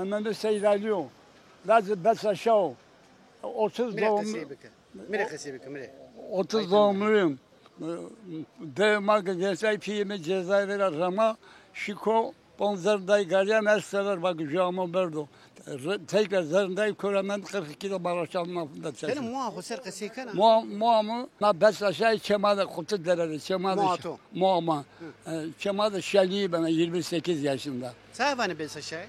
Hemen seyrediyor. Lazım bes aşağı. 30 doğumlu. Mire. 30 doğumluyum. Devmak cezayı piyimi Cezayir'e Rama Şiko Bonzerday Galyan Ersever bak Jamo Berdo. Tekrar zerindayı Köremen 42 de Baraşan'ın altında Senin çeşim. muahu ser kana? Muamı na bes aşağı Çemada kutu dereli Çemada. Muatu. Muamı. Çemada Şeli'yi bana 28 yaşında. Sahibani bes aşağı.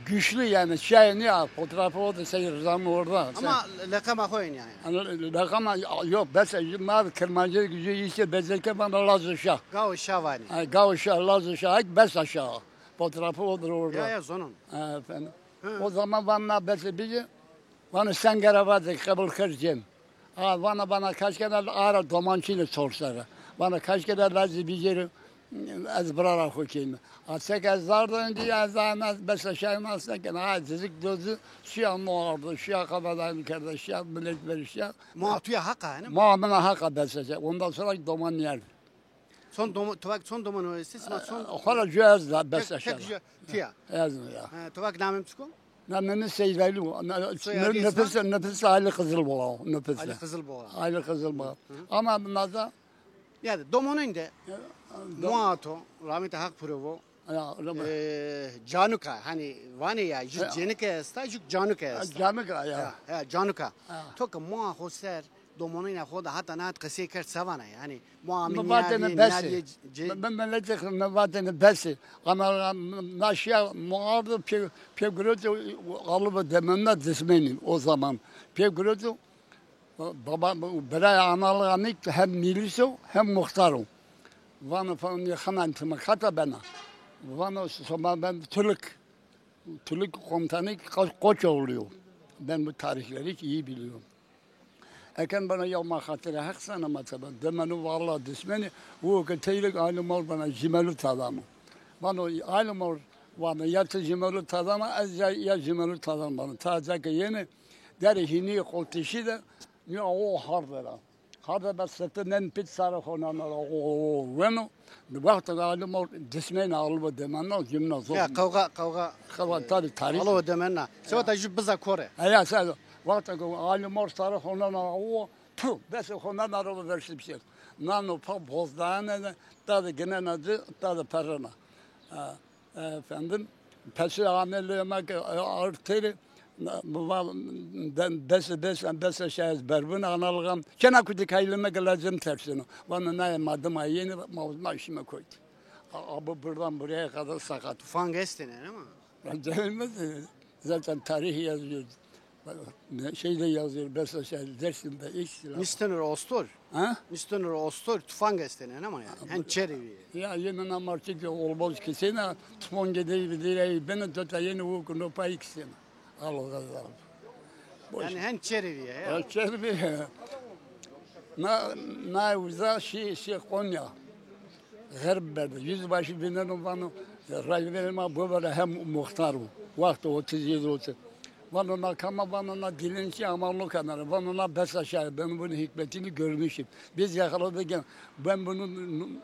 Güçlü yani şey ne ya fotoğrafı o da seyir zamı orada. Ama lakama koyun yani. Rakama yok bes mavi kırmancı gücü iyisi bezerken bana Lazı Şah. Gav şavani. Gavşa Lazı Şah bes aşağı. Fotoğrafı odur orada. Ya zonun. Efendim. O zaman bana besi bizi bana sen garavatı kabul kırcım. Bana kaç kere ara domançıyla sorsara. Bana kaç kere lazı bir az brara hukayım. Aslında kazlardan önce yazanız bes aşağı nasılken zizik dozu şu an orada şu kadar kardeş ya millet veriş ya. Muatuya haka yani. Muamına haka bes aşağı. Ondan sonra doman yer. Son doman öğretisi son. Hala cihaz da bes aşağı. Tiya. Yazmıyor ya. Tuvak namim çıkıyor. Namını seyreli. Nefes Ali Kızılboğa. Nefes. Ali Kızılboğa. Ali Kızılboğa. Ama bunlar da Yani domonun de muato rahmeti hak provo. Canuka hani vani ya jenika esta juk canuka esta. Canuka ya. Canuka. Toka mua hoser domonun ya hoda hatta naat kasiye kert savana yani muamin Mevatene besi. Ben melek mevatene besi. Ama naşya muardı pegürütü alıp dememle dismenin o zaman. Pegürütü baba beray analığını hem miliso hem muhtarım. Vanı falan yakınan tırmak hatta bana. Vanı sonra ben Türk komutanı koç oluyor. Ben bu tarihleri hiç iyi biliyorum. Eken bana yapma hatırı haksana mesela. Demeni vallahi dismeni. O keteylik alimor bana cimelu tadamı. Bana alimor bana yatı cimelu tadamı az ya cimelu tadamı bana. Taze ki yeni deri hini koltişi de ya o harbera. Harda bas sırtından pit sarı honan o bueno. Vakti alimor dismeni alıp demeni cimna zor. Ya kavga tarih. Alıp demeni. Sonra da jübza kore. Ya sen vakti alimor sarı honan o tu bes honan araba versin bir şey. Nano pa bozdağına da gene nadı da parana. Efendim pesi amellemek artırı bes şey berbun analgam kena kudik haylemek lazım tersine bana ne madım ayını mavzma işime koydu abi buradan buraya kadar sakat Fangesten ama ben gelmez zaten tarihi yazıyor şeyde yazıyor bes şey dersinde işler Mistenur Ostor ha Mistenur Ostor Fangesten ama yani hen çerivi ya yine namarçık olmaz ki sene tufan gideyi direyi beni tuta yeni okunu payıksın Allah. Yani hen çerivi ya. Çerbi. Na uza şey Konya. Gırbede. Yüzbaşı binen bana rayverime bu böyle hem muhtarım. Vakti 37 oldu. Bana kama bana dilinci amanlık anlar. Bana bes aşağı. Ben bunun hikmetini görmüşüm. Biz yakaladık. Ben bunun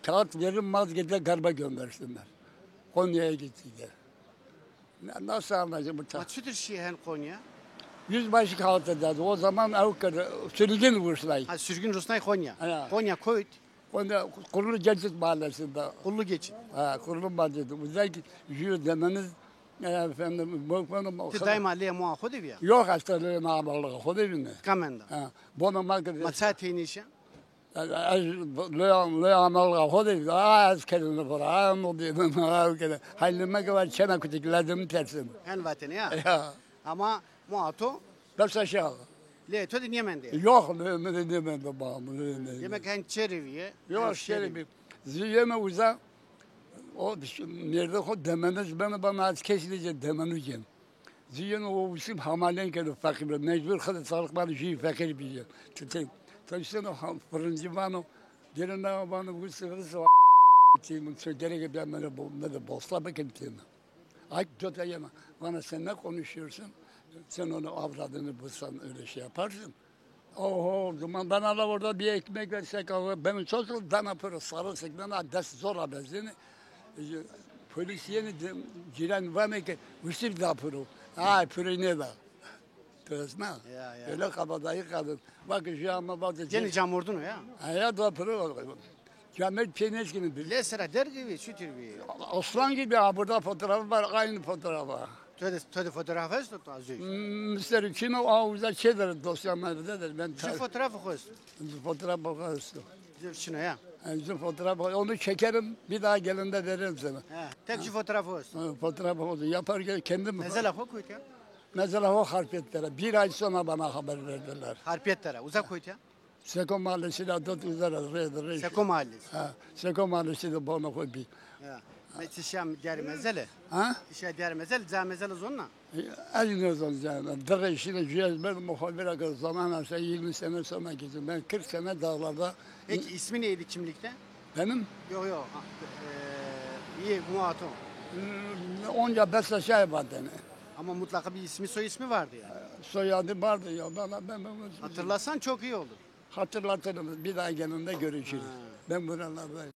kağıt verim Mazgirt'e garba göndersinler. Konya'ya gittiler. Nasıl anlayacağım bu tarz? Açıdır şey hen Konya. Yüzbaşı kağıtı dedi. O zaman Avrupa'da sürgün vursaydı. Ha sürgün Rusnay Konya. Ha. Konya Koyut. Onda Kurulu Geçit Mahallesi'nde. Kullu geçin. Kurulu Mahallesi'nde. Özellikle jüri demeniz efendim bu Ti daima le mua khodi biya. yok hastalığı namallığı. Hodevinde. Kamenda. Bunu makede. Matsati nisha. Le amallığı hodevinde. Az kelime var. Onu diyelim. Kede. Halime kadar çene kutikledim tersine. Hen vatani ya. Ya. Ama muato Bes aşağı. le to din Yemen de. Yok ne demem de bağımlı. Yemek hen çeriviye. Yok şöyle bir ziyeme uza o nerede o demeniz bana az kesilecek demeneceğim. Ziyeme o isim hamalen kere fakir mecbur kadar sağlık bana şey fakir bir yer. Taşın o fırıncı bana derine bana bu sırası kim söyleyerek ben bana bosla bakayım. Ay tutayım bana sen ne konuşuyorsun? Sen onu avradını bulsan öyle şey yaparsın. Oho, zaman bana orada bir ekmek versek, benim çocuğum bana böyle sarılsak, bana ders zor abezini. Polis yeni giren var mı ki? Usul da puru. Ay puru ne da? Tözna. Ya, ya. Öyle kabadayı kadın. Bak şu ama bak. Gene camurdun o ya. Hayat da puru. Kemal Peynez gibi bir. Lesera der gibi şu tür bir. Aslan gibi ha burada fotoğrafı var. Aynı fotoğrafı. Töde fotoğrafı ist da azı. Mr. Kim o avuza şeyler dosyalardadır. Ben Şu fotoğrafı koysun. fotoğraf bakıyorsun. Şuna ya. Şu fotoğraf onu çekerim bir daha gelinde veririm sana. Ha, tek şu fotoğrafı koysun. Fotoğraf oldu. Yaparken kendim Mesela koy ya. mesela o harfiyetlere bir ay sonra bana haber verdiler. Harpiyetlere uzak koy ya. Seko mahallesiyle tut üzere. Seko mahallesi. Ha, Seko mahallesiyle bana koy bir. Ya. Tişam diğer mezele. Ha? Tişam diğer mezele, za mezele zonna. Eliniz olacağını. Dığı işini cihaz ben muhabire kadar zaman alsa 20 sene sonra gittim. Ben 40 sene dağlarda. Peki ismi neydi kimlikte? Benim Yok. İyi muato. onca beş şey vardı. Yani. Ama mutlaka bir ismi soy ismi vardı yani. Soyadı vardı ya. Ben Hatırlasan çok iyi olur. hatırlatırım. Bir daha gelinde görüşürüz. Ben buralardayım.